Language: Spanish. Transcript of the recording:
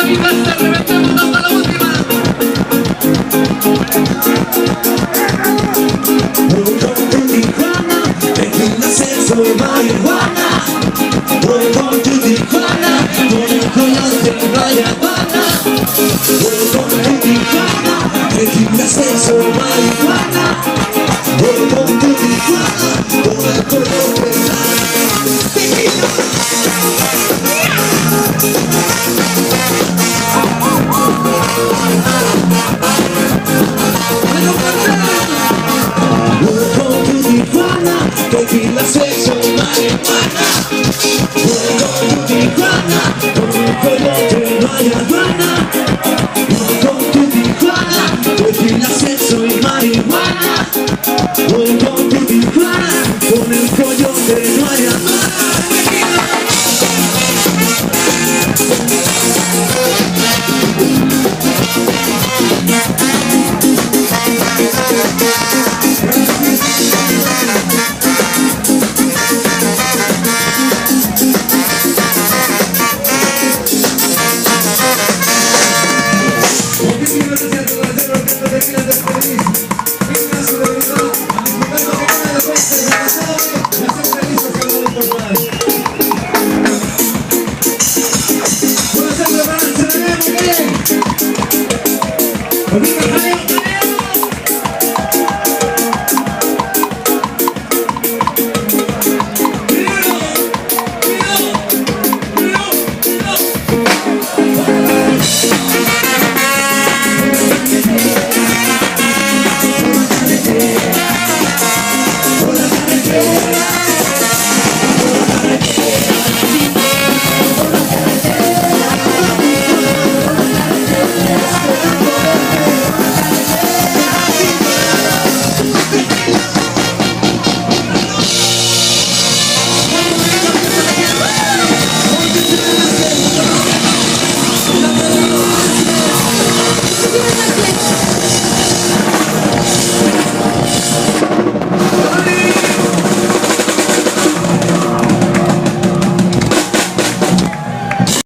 mi casa, reventemos hasta la última. Voy con tu Tijuana, tequila, sexo, marihuana. Voy con tu Tijuana, con el color de Guayabana. Voy con tu Tijuana, tequila, sexo, marihuana. Voy con tu Tijuana, con el color de Guayabana. Tequila, sexo, marihuana. Voy con tu Tijuana, con el color de Guayabana.